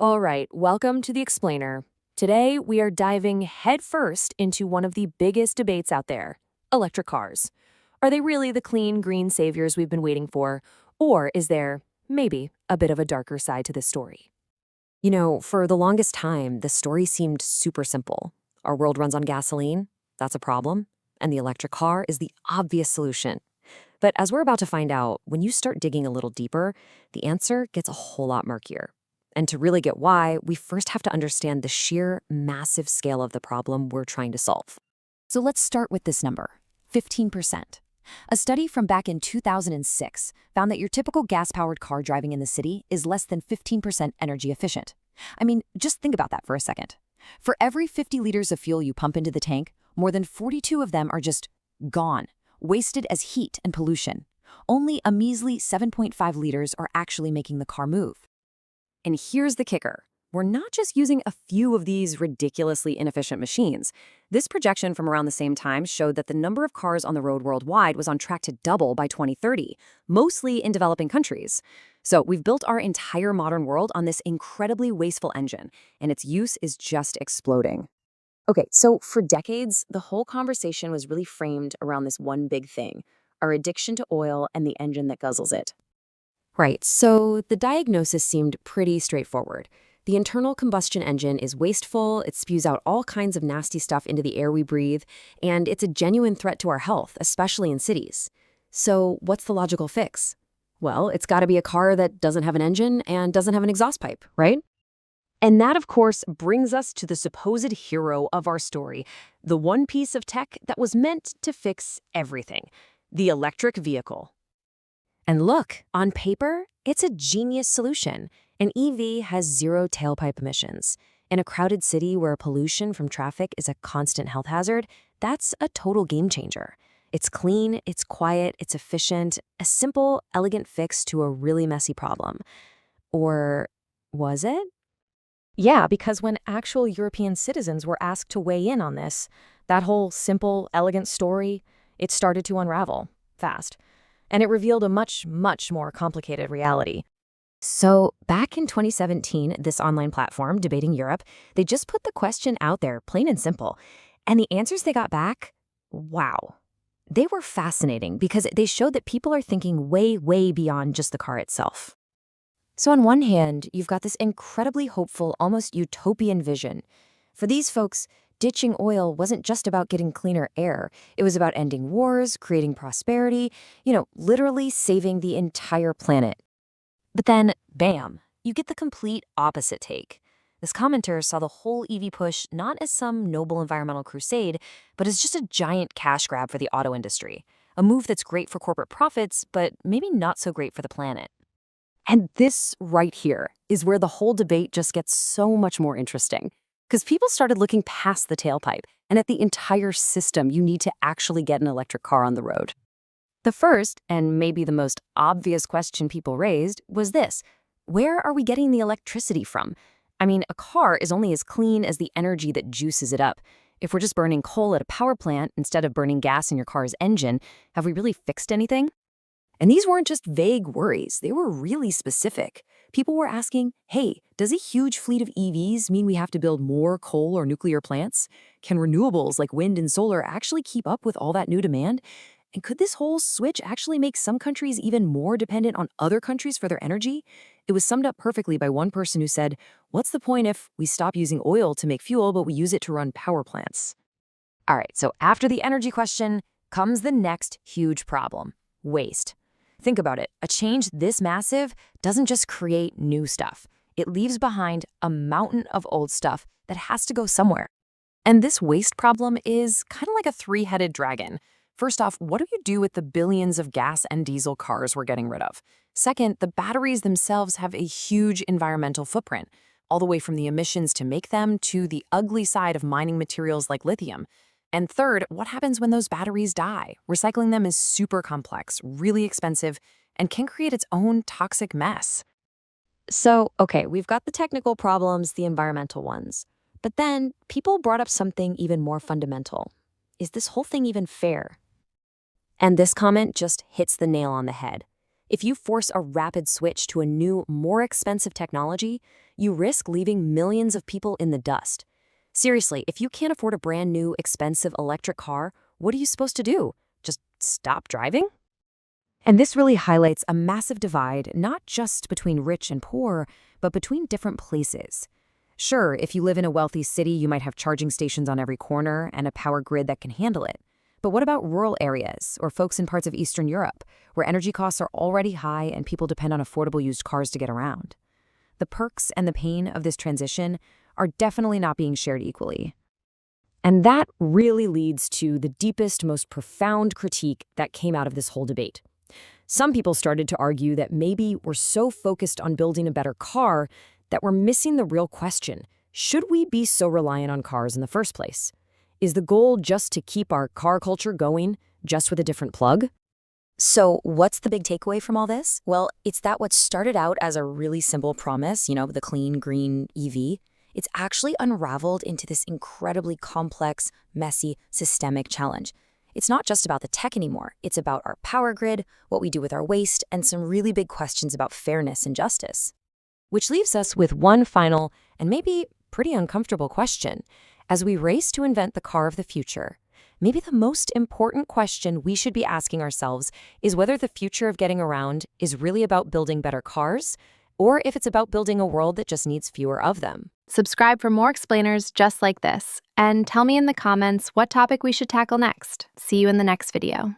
All right, welcome to the Explainer. Today, we are diving headfirst into one of the biggest debates out there, electric cars. Are they really the clean, green saviors we've been waiting for? Or is there, maybe, a bit of a darker side to this story? For the longest time, the story seemed super simple. Our world runs on gasoline, that's a problem, and the electric car is the obvious solution. But as we're about to find out, when you start digging a little deeper, the answer gets a whole lot murkier. And to really get why, we first have to understand the sheer massive scale of the problem we're trying to solve. So let's start with this number, 15%. A study from back in 2006 found that your typical gas-powered car driving in the city is less than 15% energy efficient. I mean, just think about that for a second. For every 50 liters of fuel you pump into the tank, more than 42 of them are just gone, wasted as heat and pollution. Only a measly 7.5 liters are actually making the car move. And here's the kicker. We're not just using a few of these ridiculously inefficient machines. This projection from around the same time showed that the number of cars on the road worldwide was on track to double by 2030, mostly in developing countries. So we've built our entire modern world on this incredibly wasteful engine, and its use is just exploding. Okay, so for decades, the whole conversation was really framed around this one big thing, our addiction to oil and the engine that guzzles it. Right, so the diagnosis seemed pretty straightforward. The internal combustion engine is wasteful, it spews out all kinds of nasty stuff into the air we breathe, and it's a genuine threat to our health, especially in cities. So what's the logical fix? Well, it's got to be a car that doesn't have an engine and doesn't have an exhaust pipe, right? And that, of course, brings us to the supposed hero of our story, the one piece of tech that was meant to fix everything, the electric vehicle. And look, on paper, it's a genius solution. An EV has zero tailpipe emissions. In a crowded city where pollution from traffic is a constant health hazard, that's a total game changer. It's clean, it's quiet, it's efficient, a simple, elegant fix to a really messy problem. Or was it? Yeah, because when actual European citizens were asked to weigh in on this, that whole simple, elegant story, it started to unravel fast. And it revealed a much, much more complicated reality. So back in 2017, this online platform, Debating Europe, they just put the question out there, plain and simple. And the answers they got back, wow. They were fascinating because they showed that people are thinking way, way beyond just the car itself. So on one hand, you've got this incredibly hopeful, almost utopian vision. For these folks, ditching oil wasn't just about getting cleaner air. It was about ending wars, creating prosperity, literally saving the entire planet. But then, bam, you get the complete opposite take. This commenter saw the whole EV push not as some noble environmental crusade, but as just a giant cash grab for the auto industry. A move that's great for corporate profits, but maybe not so great for the planet. And this right here is where the whole debate just gets so much more interesting. Because people started looking past the tailpipe and at the entire system you need to actually get an electric car on the road. The first, and maybe the most obvious question people raised, was this. Where are we getting the electricity from? I mean, a car is only as clean as the energy that juices it up. If we're just burning coal at a power plant instead of burning gas in your car's engine, have we really fixed anything? And these weren't just vague worries, they were really specific. People were asking, hey, does a huge fleet of EVs mean we have to build more coal or nuclear plants? Can renewables like wind and solar actually keep up with all that new demand? And could this whole switch actually make some countries even more dependent on other countries for their energy? It was summed up perfectly by one person who said, what's the point if we stop using oil to make fuel but we use it to run power plants? All right, so after the energy question comes the next huge problem, waste. Think about it. A change this massive doesn't just create new stuff. It leaves behind a mountain of old stuff that has to go somewhere. And this waste problem is kind of like a three-headed dragon. First off, what do you do with the billions of gas and diesel cars we're getting rid of? Second, the batteries themselves have a huge environmental footprint, all the way from the emissions to make them to the ugly side of mining materials like lithium. And third, what happens when those batteries die? Recycling them is super complex, really expensive, and can create its own toxic mess. So, okay, we've got the technical problems, the environmental ones. But then people brought up something even more fundamental. Is this whole thing even fair? And this comment just hits the nail on the head. If you force a rapid switch to a new, more expensive technology, you risk leaving millions of people in the dust. Seriously, if you can't afford a brand new, expensive electric car, what are you supposed to do? Just stop driving? And this really highlights a massive divide, not just between rich and poor, but between different places. Sure, if you live in a wealthy city, you might have charging stations on every corner and a power grid that can handle it. But what about rural areas or folks in parts of Eastern Europe, where energy costs are already high and people depend on affordable used cars to get around? The perks and the pain of this transition are definitely not being shared equally. And that really leads to the deepest, most profound critique that came out of this whole debate. Some people started to argue that maybe we're so focused on building a better car that we're missing the real question. Should we be so reliant on cars in the first place? Is the goal just to keep our car culture going, just with a different plug? So what's the big takeaway from all this? Well, it's that what started out as a really simple promise, the clean, green EV, it's actually unraveled into this incredibly complex, messy, systemic challenge. It's not just about the tech anymore. It's about our power grid, what we do with our waste, and some really big questions about fairness and justice. Which leaves us with one final and maybe pretty uncomfortable question. As we race to invent the car of the future, maybe the most important question we should be asking ourselves is whether the future of getting around is really about building better cars, or if it's about building a world that just needs fewer of them. Subscribe for more explainers just like this, and tell me in the comments what topic we should tackle next. See you in the next video.